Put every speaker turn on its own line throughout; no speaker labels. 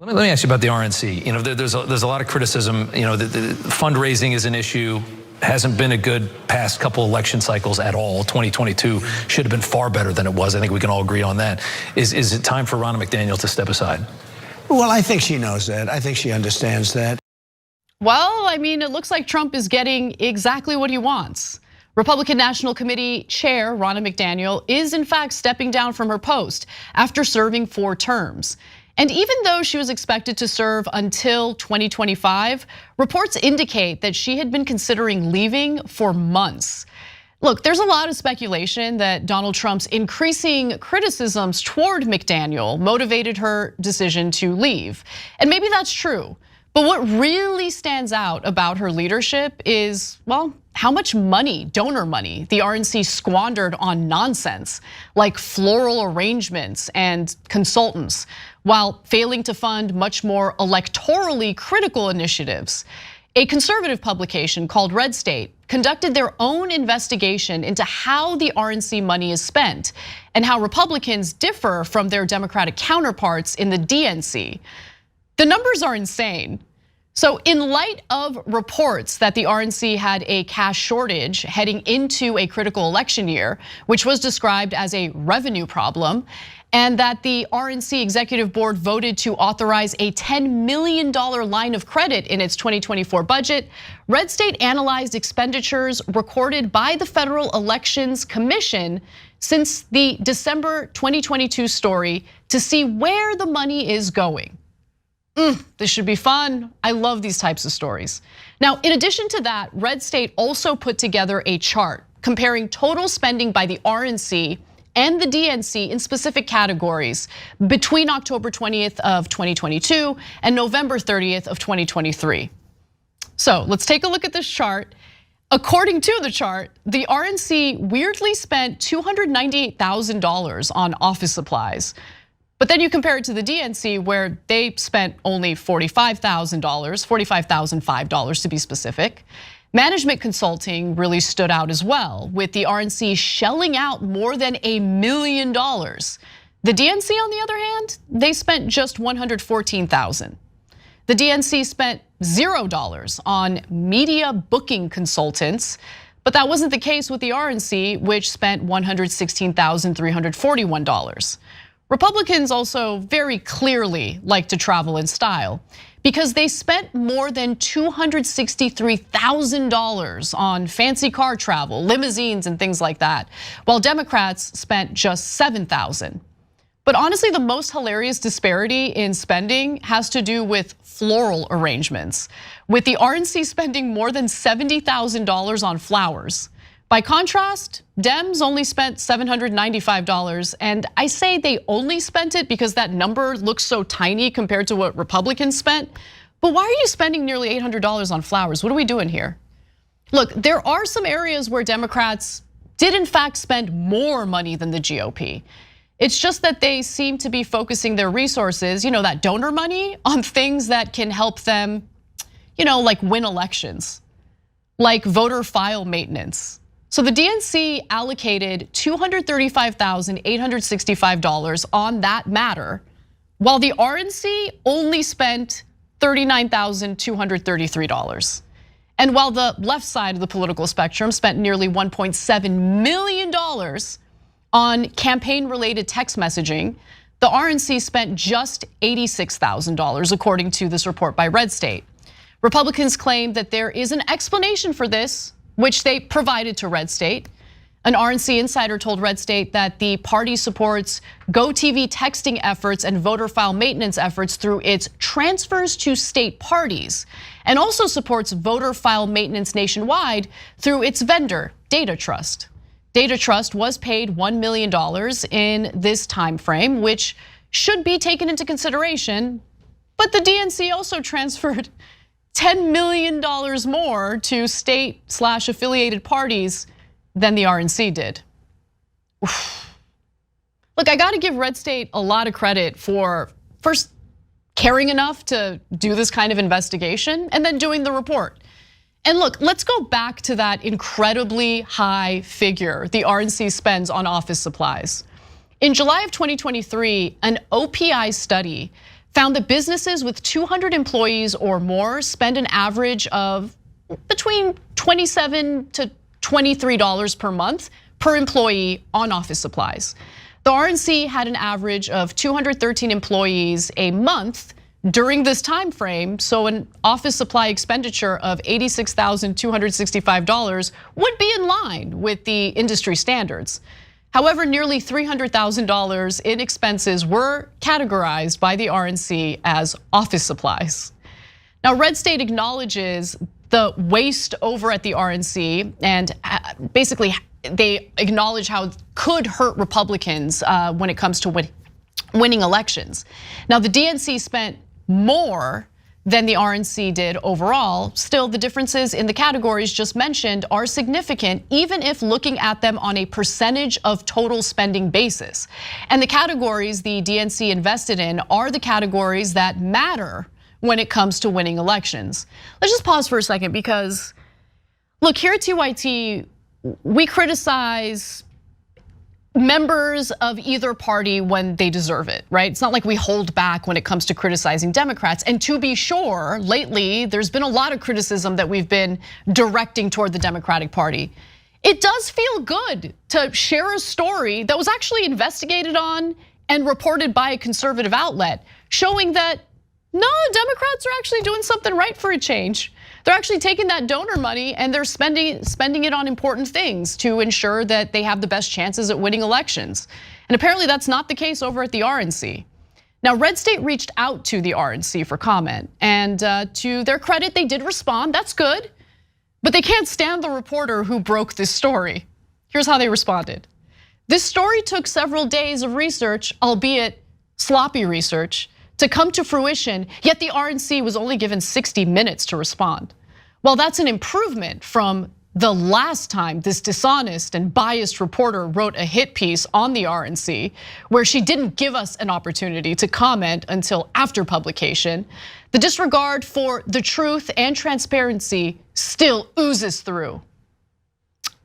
Let me ask you about the RNC. You know, there's a lot of criticism. You know, the fundraising is an issue. Hasn't been a good past couple election cycles at all. 2022 should have been far better than it was. I think we can all agree on that. Is it time for Ronna McDaniel to step aside?
Well, I think she knows that. I think she understands that.
Well, I mean, it looks like Trump is getting exactly what he wants. Republican National Committee Chair Ronna McDaniel is in fact stepping down from her post after serving 4 terms. And even though she was expected to serve until 2025, reports indicate that she had been considering leaving for months. Look, there's a lot of speculation that Donald Trump's increasing criticisms toward McDaniel motivated her decision to leave. And maybe that's true. But what really stands out about her leadership is, well, how much money, donor money, the RNC squandered on nonsense like floral arrangements and consultants, while failing to fund much more electorally critical initiatives. A conservative publication called RedState conducted their own investigation into how the RNC money is spent and how Republicans differ from their Democratic counterparts in the DNC. The numbers are insane. So in light of reports that the RNC had a cash shortage heading into a critical election year, which was described as a revenue problem, and that the RNC executive board voted to authorize a $10 million line of credit in its 2024 budget, RedState analyzed expenditures recorded by the Federal Elections Commission since the December 2022 story to see where the money is going. This should be fun. I love these types of stories. Now, in addition to that, RedState also put together a chart comparing total spending by the RNC and the DNC in specific categories between October 20th of 2022 and November 30th of 2023. So let's take a look at this chart. According to the chart, the RNC weirdly spent $298,000 on office supplies. But then you compare it to the DNC where they spent only $45,000, $45,005 to be specific. Management consulting really stood out as well, with the RNC shelling out more than $1 million. The DNC, on the other hand, they spent just $114,000. The DNC spent $0 on media booking consultants, but that wasn't the case with the RNC, which spent $116,341. Republicans also very clearly like to travel in style because they spent more than $263,000 on fancy car travel, limousines and things like that, while Democrats spent just $7,000. But honestly, the most hilarious disparity in spending has to do with floral arrangements, with the RNC spending more than $70,000 on flowers. By contrast, Dems only spent $795, and I say they only spent it because that number looks so tiny compared to what Republicans spent. But why are you spending nearly $800 on flowers? What are we doing here? Look, there are some areas where Democrats did in fact spend more money than the GOP. It's just that they seem to be focusing their resources, that donor money, on things that can help them, like win elections, like voter file maintenance. So the DNC allocated $235,865 on that matter, while the RNC only spent $39,233. And while the left side of the political spectrum spent nearly $1.7 million on campaign-related text messaging, the RNC spent just $86,000, according to this report by RedState. Republicans claim that there is an explanation for this, which they provided to RedState. An RNC insider told RedState that the party supports GoTV texting efforts and voter file maintenance efforts through its transfers to state parties, and also supports voter file maintenance nationwide through its vendor, Data Trust. Data Trust was paid $1 million in this time frame, which should be taken into consideration, but the DNC also transferred $10 million more to state/affiliated parties than the RNC did. Look, I gotta give RedState a lot of credit for first caring enough to do this kind of investigation and then doing the report. And look, let's go back to that incredibly high figure the RNC spends on office supplies. In July of 2023, an OPI study found that businesses with 200 employees or more spend an average of between $27 to $23 per month per employee on office supplies. The RNC had an average of 213 employees a month during this time frame, so an office supply expenditure of $86,265 would be in line with the industry standards. However, nearly $300,000 in expenses were categorized by the RNC as office supplies. Now, RedState acknowledges the waste over at the RNC, and basically they acknowledge how it could hurt Republicans when it comes to winning elections. Now, the DNC spent more than the RNC did overall. Still, the differences in the categories just mentioned are significant, even if looking at them on a percentage of total spending basis. And the categories the DNC invested in are the categories that matter when it comes to winning elections. Let's just pause for a second, because look, here at TYT, we criticize members of either party when they deserve it, right? It's not like we hold back when it comes to criticizing Democrats. And to be sure, lately, there's been a lot of criticism that we've been directing toward the Democratic Party. It does feel good to share a story that was actually investigated on and reported by a conservative outlet, showing that no, Democrats are actually doing something right for a change. They're actually taking that donor money and they're spending it on important things to ensure that they have the best chances at winning elections. And apparently that's not the case over at the RNC. Now, RedState reached out to the RNC for comment, and to their credit, they did respond. That's good, but they can't stand the reporter who broke this story. Here's how they responded. This story took several days of research, albeit sloppy research, to come to fruition, yet the RNC was only given 60 minutes to respond. Well, that's an improvement from the last time this dishonest and biased reporter wrote a hit piece on the RNC, where she didn't give us an opportunity to comment until after publication. The disregard for the truth and transparency still oozes through.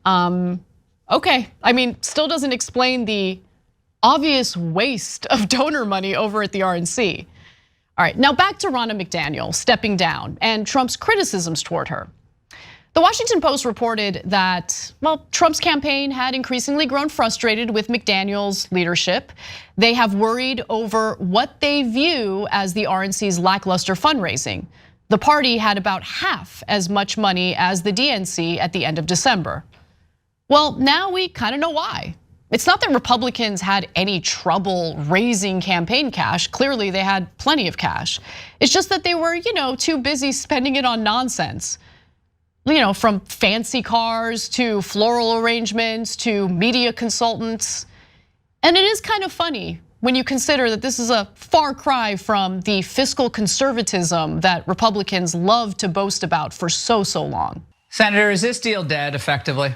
Okay, I mean, still doesn't explain the obvious waste of donor money over at the RNC. All right, now back to Ronna McDaniel stepping down and Trump's criticisms toward her. The Washington Post reported that, well, Trump's campaign had increasingly grown frustrated with McDaniel's leadership. They have worried over what they view as the RNC's lackluster fundraising. The party had about half as much money as the DNC at the end of December. Well, now we kind of know why. It's not that Republicans had any trouble raising campaign cash. Clearly, they had plenty of cash. It's just that they were, too busy spending it on nonsense. From fancy cars to floral arrangements to media consultants. And it is kind of funny when you consider that this is a far cry from the fiscal conservatism that Republicans love to boast about for so long.
Senator, is this deal dead effectively?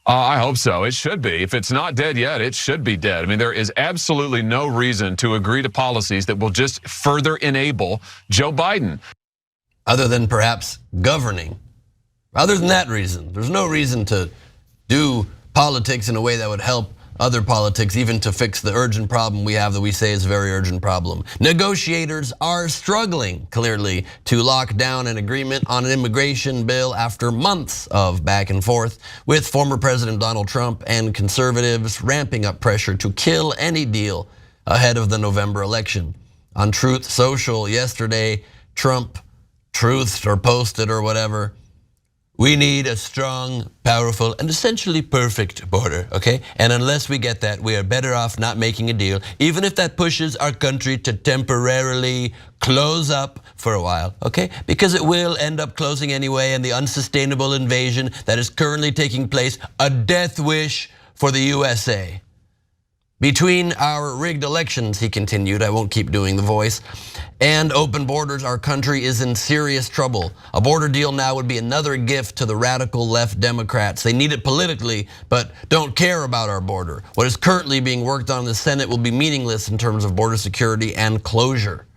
I hope so. It should be. If it's not dead yet, it should be dead. I mean, there is absolutely no reason to agree to policies that will just further enable Joe Biden.
Other than perhaps governing. Other than that reason, there's no reason to do politics in a way that would help other politics, even to fix the urgent problem we have that we say is a very urgent problem. Negotiators are struggling, clearly, to lock down an agreement on an immigration bill after months of back and forth, with former President Donald Trump and conservatives ramping up pressure to kill any deal ahead of the November election. On Truth Social yesterday, Trump truthed or posted or whatever, we need a strong, powerful, and essentially perfect border, okay? And unless we get that, we are better off not making a deal, even if that pushes our country to temporarily close up for a while, okay? Because it will end up closing anyway, and the unsustainable invasion that is currently taking place, a death wish for the USA. Between our rigged elections, he continued, I won't keep doing the voice, and open borders, our country is in serious trouble. A border deal now would be another gift to the radical left Democrats. They need it politically, but don't care about our border. What is currently being worked on in the Senate will be meaningless in terms of border security and closure.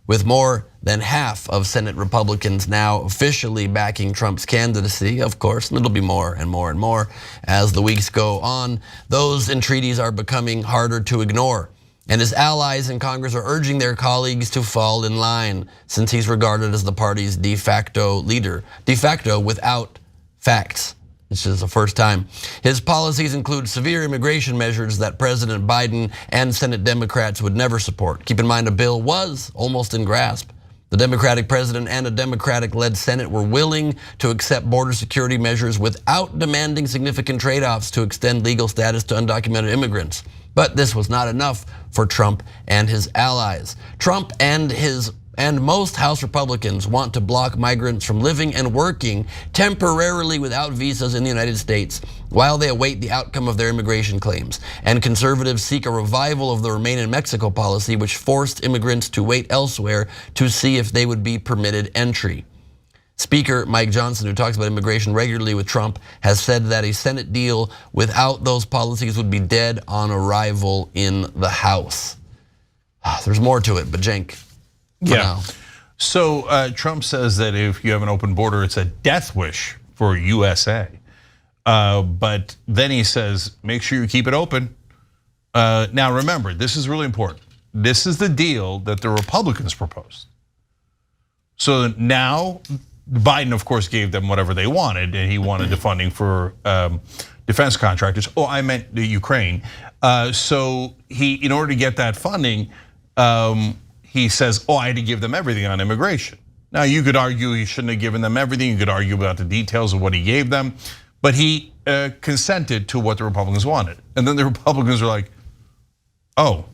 With more than half of Senate Republicans now officially backing Trump's candidacy, of course, and it'll be more and more and more as the weeks go on, those entreaties are becoming harder to ignore. And his allies in Congress are urging their colleagues to fall in line, since he's regarded as the party's de facto leader, de facto without facts. This is the first time. His policies include severe immigration measures that President Biden and Senate Democrats would never support. Keep in mind, a bill was almost in grasp. The Democratic president and a Democratic-led Senate were willing to accept border security measures without demanding significant trade-offs to extend legal status to undocumented immigrants. But this was not enough for Trump and his allies. Trump and most House Republicans want to block migrants from living and working temporarily without visas in the United States while they await the outcome of their immigration claims. And conservatives seek a revival of the Remain in Mexico policy, which forced immigrants to wait elsewhere to see if they would be permitted entry. Speaker Mike Johnson, who talks about immigration regularly with Trump, has said that a Senate deal without those policies would be dead on arrival in the House. There's more to it, but Cenk.
Yeah. So Trump says that if you have an open border, it's a death wish for USA. But then he says, make sure you keep it open. Now remember, this is really important. This is the deal that the Republicans proposed. So now Biden, of course, gave them whatever they wanted, and he wanted the funding for defense contractors. Oh, I meant the Ukraine. So he, in order to get that funding, he says, oh, I had to give them everything on immigration. Now, you could argue he shouldn't have given them everything. You could argue about the details of what he gave them. But he consented to what the Republicans wanted. And then the Republicans were like, oh,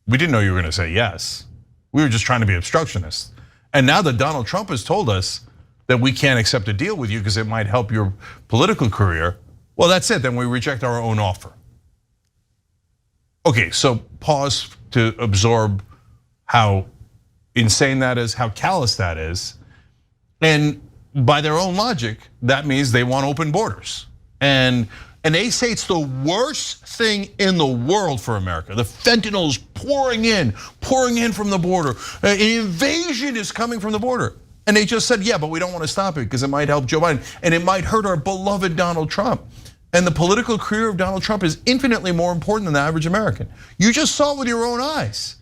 we didn't know you were going to say yes. We were just trying to be obstructionists. And now that Donald Trump has told us that we can't accept a deal with you because it might help your political career, well, that's it. Then we reject our own offer. Okay, so pause to absorb how insane that is, how callous that is. And by their own logic, that means they want open borders. And they say it's the worst thing in the world for America. The fentanyl is pouring in from the border. An invasion is coming from the border. And they just said, yeah, but we don't want to stop it because it might help Joe Biden and it might hurt our beloved Donald Trump. And the political career of Donald Trump is infinitely more important than the average American. You just saw it with your own eyes.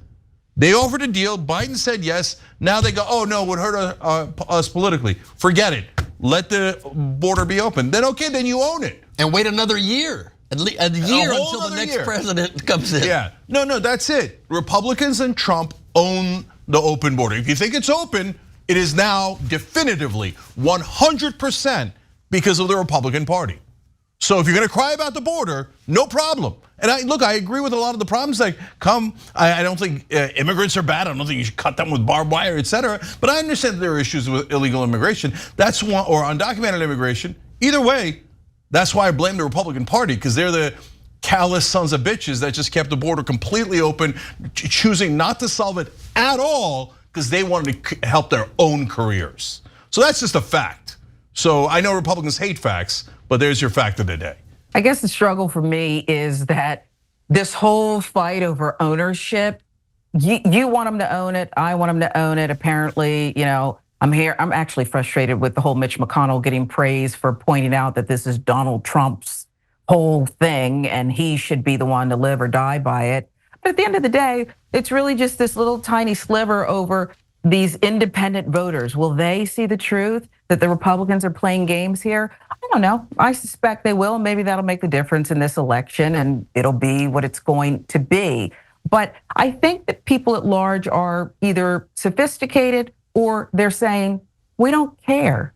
They offered a deal, Biden said yes. Now they go, oh no, it would hurt us politically. Forget it, let the border be open. Then okay, then you own it.
And wait another year, a year until the next president comes in.
Yeah, no, that's it. Republicans and Trump own the open border. If you think it's open, it is now definitively 100% because of the Republican Party. So if you're gonna cry about the border, no problem. And I agree with a lot of the problems that come. I don't think immigrants are bad. I don't think you should cut them with barbed wire, etc. But I understand that there are issues with illegal immigration. That's one, or undocumented immigration. Either way, that's why I blame the Republican Party, because they're the callous sons of bitches that just kept the border completely open, choosing not to solve it at all because they wanted to help their own careers. So that's just a fact. So I know Republicans hate facts, but there's your fact of the day.
I guess the struggle for me is that this whole fight over ownership, you want them to own it, I want them to own it. Apparently, I'm actually frustrated with the whole Mitch McConnell getting praise for pointing out that this is Donald Trump's whole thing and he should be the one to live or die by it. But at the end of the day, it's really just this little tiny sliver over these independent voters. Will they see the truth that the Republicans are playing games here? I don't know. I suspect they will. Maybe that'll make the difference in this election and it'll be what it's going to be. But I think that people at large are either sophisticated or they're saying, we don't care.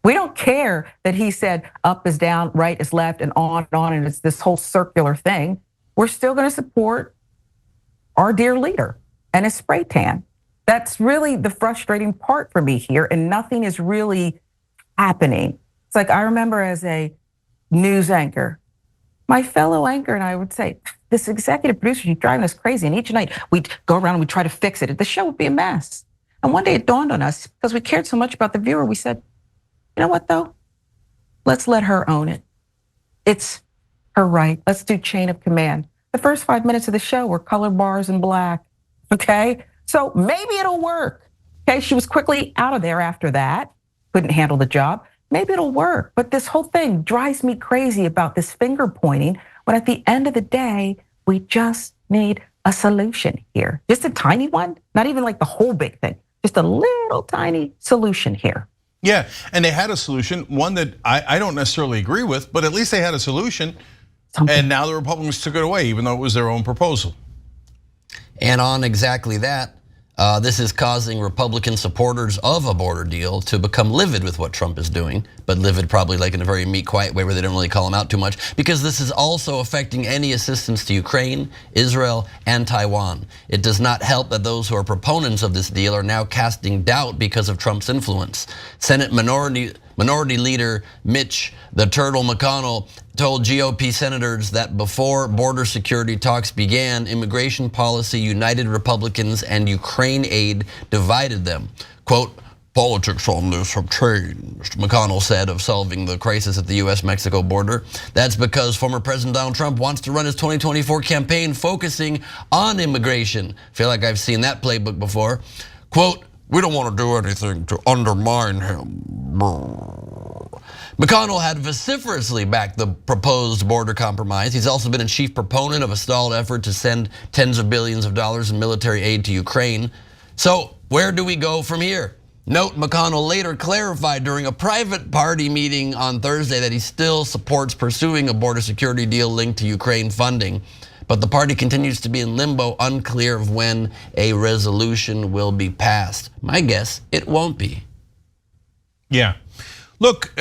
We don't care that he said up is down, right is left, and on, and it's this whole circular thing. We're still gonna support our dear leader and his spray tan. That's really the frustrating part for me here, and nothing is really happening. It's like I remember as a news anchor, my fellow anchor and I would say, this executive producer, she's driving us crazy. And each night we'd go around and we'd try to fix it. The show would be a mess. And one day it dawned on us, because we cared so much about the viewer, we said, you know what though? Let's let her own it. It's her right. Let's do chain of command. The first 5 minutes of the show were color bars and black, okay? So maybe it'll work. Okay, she was quickly out of there after that, couldn't handle the job. Maybe it'll work, but this whole thing drives me crazy about this finger pointing when at the end of the day, we just need a solution here. Just a tiny one, not even like the whole big thing, just a little tiny solution here.
Yeah, and they had a solution, one that I don't necessarily agree with, but at least they had a solution. And now the Republicans took it away, even though it was their own proposal.
And on exactly that, this is causing Republican supporters of a border deal to become livid with what Trump is doing, but livid probably like in a very meek, quiet way where they don't really call him out too much, because this is also affecting any assistance to Ukraine, Israel, and Taiwan. It does not help that those who are proponents of this deal are now casting doubt because of Trump's influence. Senate Minority Leader Mitch the Turtle McConnell told GOP senators that before border security talks began, immigration policy united Republicans and Ukraine aid divided them. Quote, politics on this have changed, McConnell said of solving the crisis at the US-Mexico border. That's because former President Donald Trump wants to run his 2024 campaign focusing on immigration. Feel like I've seen that playbook before. Quote, we don't want to do anything to undermine him. McConnell had vociferously backed the proposed border compromise. He's also been a chief proponent of a stalled effort to send tens of billions of dollars in military aid to Ukraine. So where do we go from here? Note, McConnell later clarified during a private party meeting on Thursday that he still supports pursuing a border security deal linked to Ukraine funding. But the party continues to be in limbo, unclear of when a resolution will be passed. My guess, it won't be.
Yeah. Look,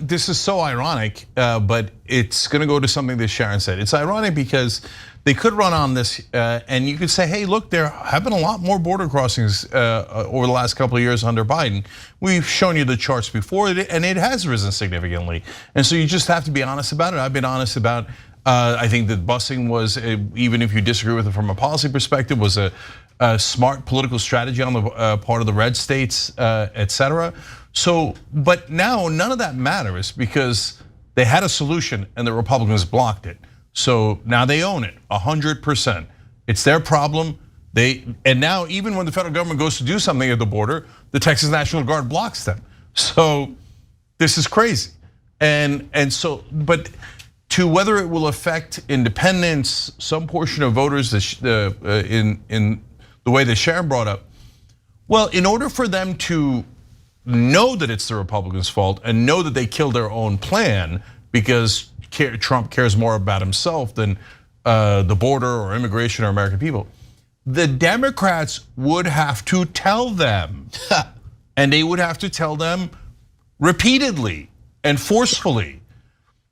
this is so ironic, but it's going to go to something that Sharon said. It's ironic because they could run on this and you could say, hey, look, there have been a lot more border crossings over the last couple of years under Biden. We've shown you the charts before, and it has risen significantly. And so you just have to be honest about it. I've been honest about, I think that busing was, even if you disagree with it from a policy perspective, was a smart political strategy on the part of the red states, et cetera. So, but now none of that matters because they had a solution and the Republicans blocked it. So now they own it 100%. It's their problem. And now even when the federal government goes to do something at the border, the Texas National Guard blocks them. So this is crazy. And so, but to whether it will affect independents, some portion of voters in the way that Sharon brought up, well, in order for them to know that it's the Republicans' fault and know that they killed their own plan because Trump cares more about himself than the border or immigration or American people, the Democrats would have to tell them. And they would have to tell them repeatedly and forcefully.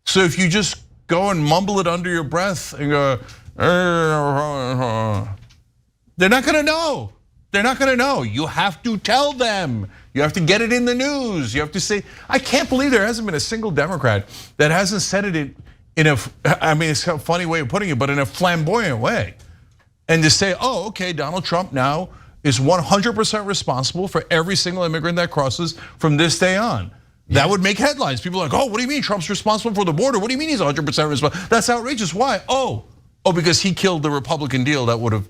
So if you just go and mumble it under your breath and go, they're not gonna know. They're not gonna know. You have to tell them. You have to get it in the news. You have to say, I can't believe there hasn't been a single Democrat that hasn't said it in a, I mean, it's a funny way of putting it, but in a flamboyant way. And to say, oh, okay, Donald Trump now is 100% responsible for every single immigrant that crosses from this day on. That would make headlines. People are like, oh, what do you mean Trump's responsible for the border? What do you mean he's 100% responsible? That's outrageous. Why? Oh, because he killed the Republican deal that would have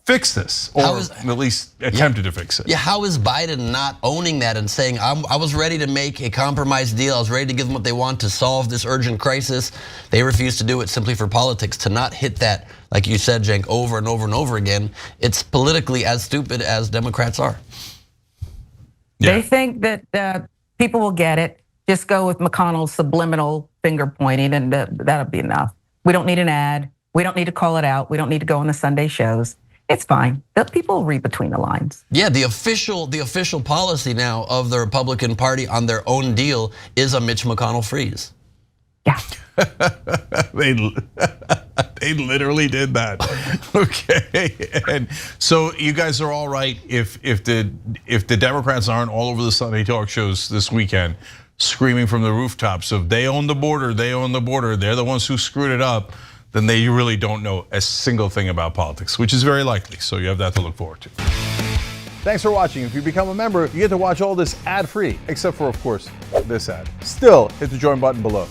fixed this, or at least attempted to fix it.
Yeah, how is Biden not owning that and saying, I was ready to make a compromise deal, I was ready to give them what they want to solve this urgent crisis. They refuse to do it simply for politics. To not hit that, like you said, Cenk, over and over and over again, it's politically as stupid as Democrats are.
Yeah. They think that people will get it. Just go with McConnell's subliminal finger pointing and that'll be enough. We don't need an ad. We don't need to call it out. We don't need to go on the Sunday shows. It's fine. People read between the lines.
Yeah, the official policy now of the Republican Party on their own deal is a Mitch McConnell freeze.
Yeah.
They literally did that. Okay, and so you guys are all right if the Democrats aren't all over the Sunday talk shows this weekend screaming from the rooftops of they own the border, they own the border, they're the ones who screwed it up, then they really don't know a single thing about politics, which is very likely. So you have that to look forward to.
Thanks for watching. If you become a member, you get to watch all this ad-free, except for, of course, this ad. Still, hit the join button below.